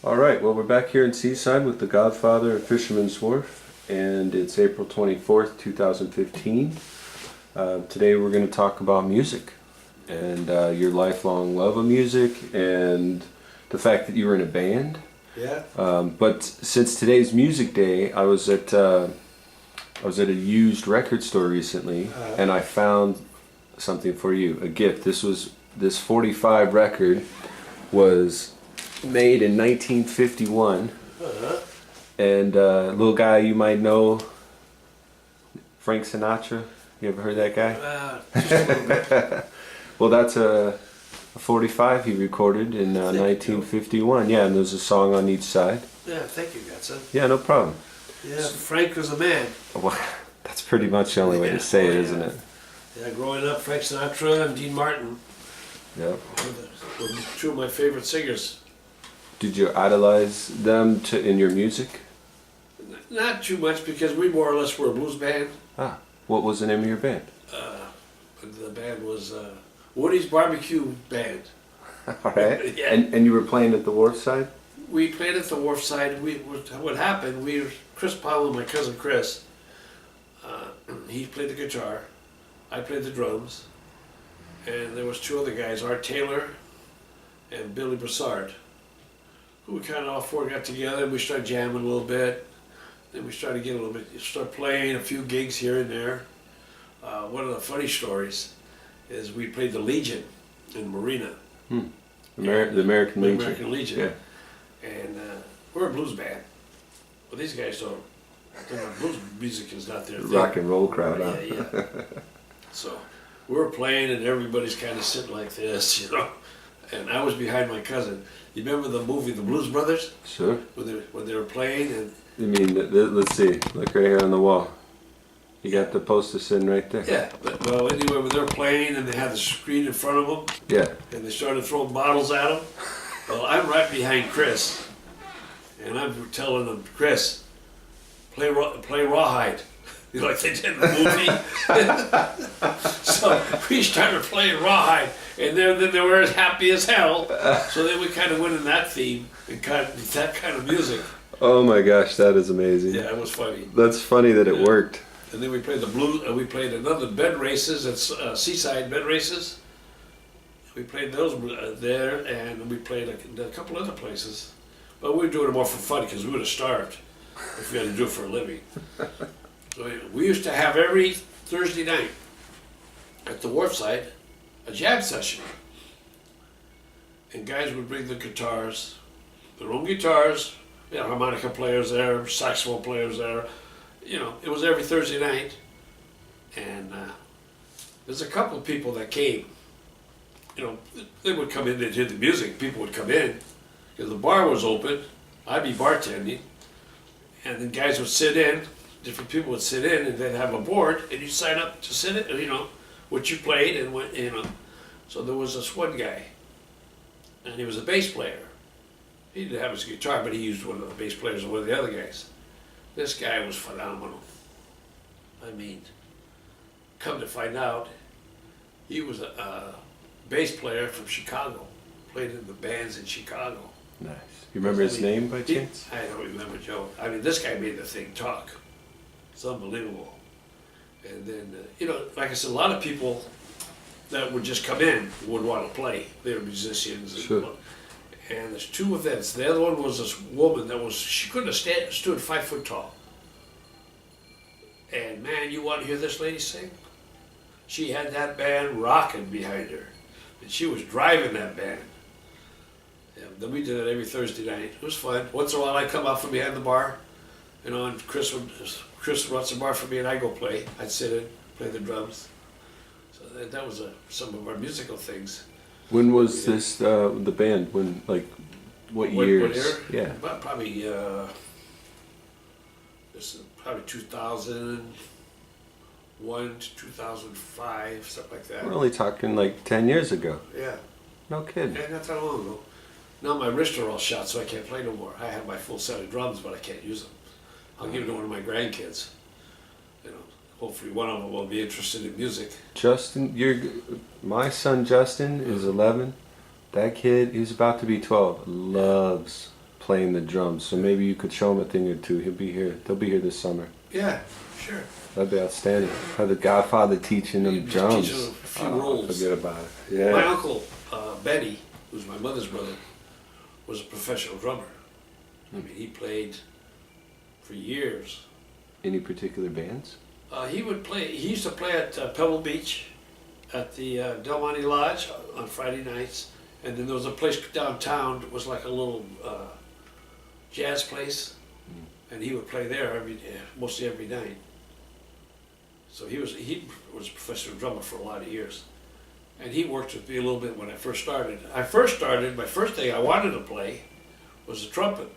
All right, well, we're back here in Seaside with the Godfather at Fisherman's Wharf, and it's April 24th, 2015. Today we're going to talk about music and your lifelong love of music and the fact that you were in a band. Yeah. But since today's Music Day, I was at a used record store recently, and I found something for you, a gift. This 45 record was made in 1951, and a little guy you might know, Frank Sinatra. You ever heard that guy? Just a little bit. Well, that's a 45 he recorded in 1951. Yeah, and there's a song on each side. Yeah, thank you, Godson. Yeah, no problem. Yeah, Frank was a man. Well, that's pretty much the only way to say it, isn't it? Yeah, growing up, Frank Sinatra and Dean Martin Yep. were two of my favorite singers. Did you idolize them in your music? Not too much because we more or less were a blues band. Ah, what was the name of your band? The band was Woody's Barbecue Band. All right. Yeah. And you were playing at the wharf side? We played at the wharf side. What happened, Chris Powell and my cousin Chris, he played the guitar, I played the drums, and there was two other guys, Art Taylor and Billy Broussard, who we kind of all four got together and we started jamming a little bit. Then we started getting a little bit, start playing a few gigs here and there. One of the funny stories is we played the Legion in Marina. The American Legion. American Legion. Yeah. And we're a blues band. Well, these guys don't. Blues music is not their thing. Rock and roll crowd. Yeah, yeah. So we were playing and everybody's kind of sitting like this, you know. And I was behind my cousin. You remember the movie The Blues Brothers? Sure. When they were playing and. You mean, let's see, look right here on the wall. You got the poster sitting right there. Yeah, but well, anyway, when they were playing and they had the screen in front of them. Yeah. And they started throwing bottles at them. Well, I'm right behind Chris, and I'm telling them, Chris, play Rawhide, you know, like they did in the movie. So we started playing Rawhide, and then they were as happy as hell. So then we kind of went in that theme and kind of that kind of music. Oh my gosh, that is amazing. Yeah, it was funny. That's funny that it worked. And then we played the blues, and we played another bed races at Seaside Bed Races. We played those there, and we played a couple other places. But we were doing it more for fun because we would have starved if we had to do it for a living. So we used to have every Thursday night at the wharfside a jam session. And guys would bring the guitars, their own guitars, you know, harmonica players there, saxophone players there. You know, it was every Thursday night. And there's a couple of people that came. You know, they would come in, they'd hear the music, people would come in, because the bar was open, I'd be bartending, and then guys would sit in, different people would sit in, and they'd have a board, and you'd sign up to sit in, you know, what you played, and what, you know. So there was this one guy, and he was a bass player. He didn't have his guitar, but he used one of the bass players of one of the other guys. This guy was phenomenal. I mean, come to find out, he was a bass player from Chicago, played in the bands in Chicago. Nice. You remember his name by chance? I don't remember, Joe. I mean, this guy made the thing talk. It's unbelievable. And then, you know, like I said, a lot of people that would just come in would want to play. They were musicians. Sure. And there's two events. The other one was this woman that was, she couldn't have stood 5 foot tall. And man, you want to hear this lady sing? She had that band rocking behind her. And she was driving that band. And then we did it every Thursday night. It was fun. Once in a while I'd come out from behind the bar, you know, and Chris runs the bar for me and I'd go play. I'd sit in, play the drums. So that was some of our musical things. When was this, the band, when, like, what years? What year? Yeah. About probably, this is probably 2001 to 2005, something like that. We're only talking like 10 years ago. Yeah. No kidding. Yeah, not that long ago. Now my wrists are all shot, so I can't play no more. I have my full set of drums, but I can't use them. I'll give it to one of my grandkids. You know, hopefully one of them will be interested in music. Justin, my son Justin is 11. That kid, he's about to be 12, loves playing the drums. So maybe you could show him a thing or two. He'll be here. They'll be here this summer. Yeah, sure. That'd be outstanding. Have the Godfather teaching them drums. Teaching them a few rolls. Forget about it. Yeah. My uncle, Benny, who's my mother's brother, was a professional drummer. I mean, he played for years. Any particular bands? He would play. He used to play at Pebble Beach, at the Del Monte Lodge on Friday nights, and then there was a place downtown that was like a little jazz place, and he would play there mostly every night. So he was a professional drummer for a lot of years, and he worked with me a little bit when I first started. My first thing I wanted to play was the trumpet,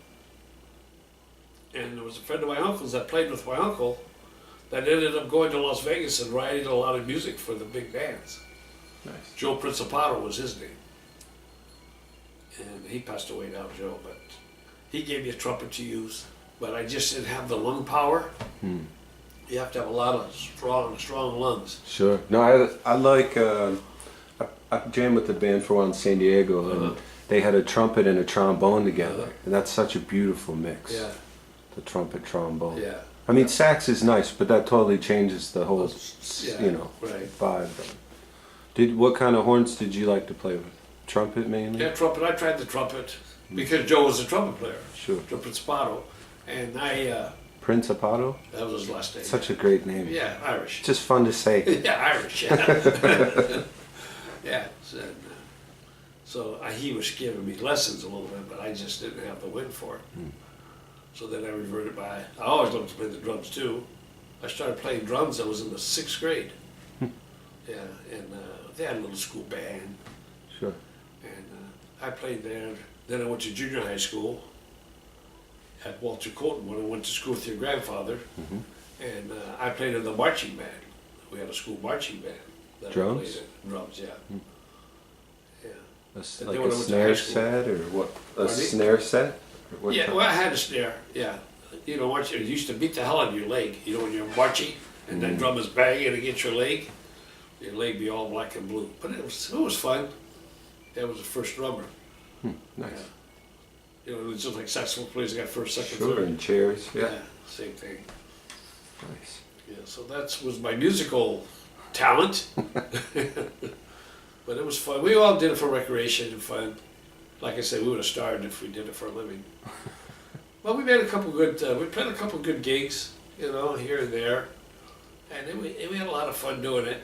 and there was a friend of my uncle's that played with my uncle that ended up going to Las Vegas and writing a lot of music for the big bands. Nice. Joe Principato was his name. And he passed away now, Joe, but he gave me a trumpet to use, but I just didn't have the lung power. You have to have a lot of strong lungs. Sure. No, I like, I jammed with the band for a while in San Diego, and they had a trumpet and a trombone together, and that's such a beautiful mix. Yeah. The trumpet trombone. Yeah. I mean, sax is nice, but that totally changes the whole, Right. vibe. What kind of horns did you like to play with? Trumpet mainly? Yeah, trumpet. I tried the trumpet because Joe was a trumpet player. Sure. Joe Principato. And Principato? that was his last name. Such a great name. Yeah, Irish. Just fun to say. Yeah, Irish, yeah. Yeah. So he was giving me lessons a little bit, but I just didn't have the wind for it. So then I reverted by, I always loved to play the drums too. I started playing drums, I was in the 6th grade. Yeah, and they had a little school band. Sure. And I played there. Then I went to junior high school at Walter Colton when I went to school with your grandfather. And I played in the marching band. We had a school marching band. That Drums? I played in. Drums, yeah. Yeah. Like a snare set or what? A snare set? Yeah, well, I had a snare, yeah. You know, you used to beat the hell out of your leg. You know, when you're marching and that drum is banging against your leg be all black and blue. But it was fun. That was the first drummer. Nice. Yeah. You know, it's just like saxophone players got first, second, Sure, third. and chairs. Yeah. Same thing. Nice. Yeah, so that was my musical talent. But it was fun. We all did it for recreation and fun. Like I said, we would have starved if we did it for a living. Well, we played a couple good gigs, you know, here and there. And we had a lot of fun doing it.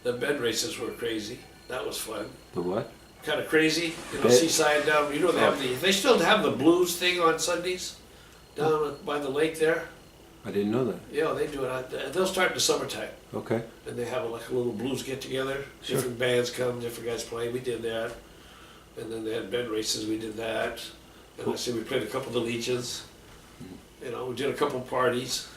The bed races were crazy. That was fun. The what? Kind of crazy, you know, seaside down. You know, they still have the blues thing on Sundays down by the lake there. I didn't know that. Yeah, they do it. They'll start in the summertime. Okay. And they have like a little blues get together. Sure. Different bands come, different guys play. We did that. And then they had bed races. We did that. And I see we played a couple of the Legions. You know, we did a couple of parties.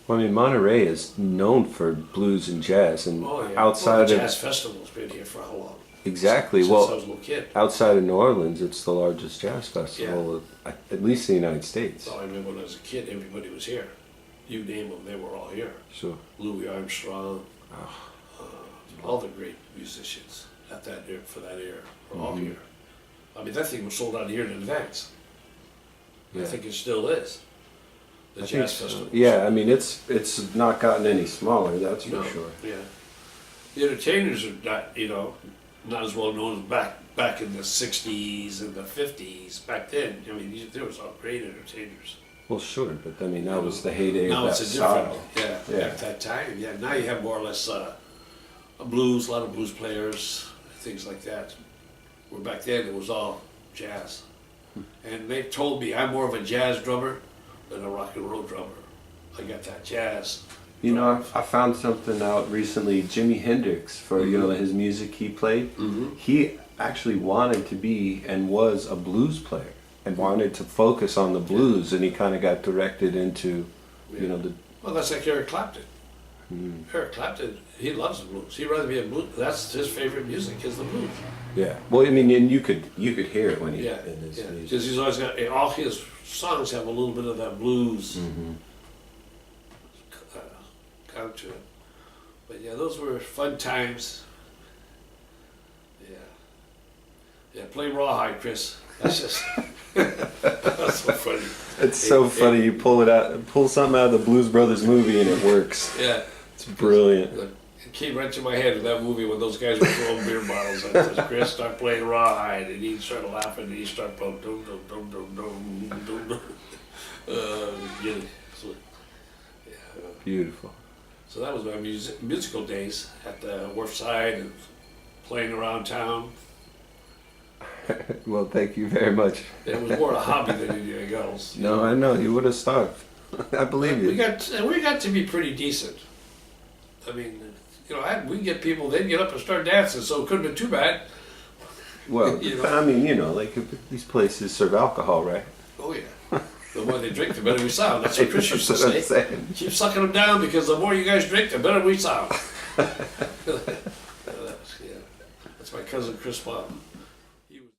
Well, I mean, Monterey is known for blues and jazz, and outside the jazz festival's been here for how long? Exactly. Since Well, I was a little kid. outside of New Orleans, it's the largest jazz festival, at least in the United States. So I remember when I was a kid, everybody was here. You name them, they were all here. Sure. Louis Armstrong, all the great musicians for that era were all here. I mean, that thing was sold out a year in advance. Yeah. I think it still is. The jazz festival. Yeah, I mean, it's not gotten any smaller, that's for sure. Yeah. The entertainers are not as well known as back in the 60s and the 50s. Back then, I mean, there was all great entertainers. Well, sure, but I mean, that was the heyday now of that it's a different, style. at that time. Yeah, now you have more or less a lot of blues players, things like that. Where back then it was all jazz. And they told me I'm more of a jazz drummer than a rock and roll drummer. I got that jazz. You know, I found something out recently. Jimi Hendrix, for his music he played, he actually wanted to be and was a blues player and wanted to focus on the blues, and he kind of got directed into, Well, that's like Eric Clapton. Eric Clapton, he loves the blues. He'd rather be a blues. That's his favorite music is the blues. Yeah. Well, I mean, and you could hear it when he in his music. Because he's always got all his songs have a little bit of that blues count to it. But yeah, those were fun times. Yeah. Yeah, play Rawhide, Chris. That's just that's so funny. It's so funny. You pull something out of the Blues Brothers movie, and it works. Yeah. It's brilliant. It came right to my head in that movie when those guys were throwing beer bottles at us. Chris started playing Rawhide, and he started laughing, and he started playing dum dum dum dum dum dum dum. Yeah. So, yeah. Beautiful. So that was my musical days at the wharf side and playing around town. Well, thank you very much. It was more a hobby than anything else. No, I know. You would have starved. I believe you. We got to be pretty decent. I mean, we get people, they'd get up and start dancing, so it couldn't have been too bad. Well, I mean, like these places serve alcohol, right? Oh, yeah. The more they drink, the better we sound. That's what Chris used to say. Keep sucking them down because the more you guys drink, the better we sound. That's my cousin Chris Bob.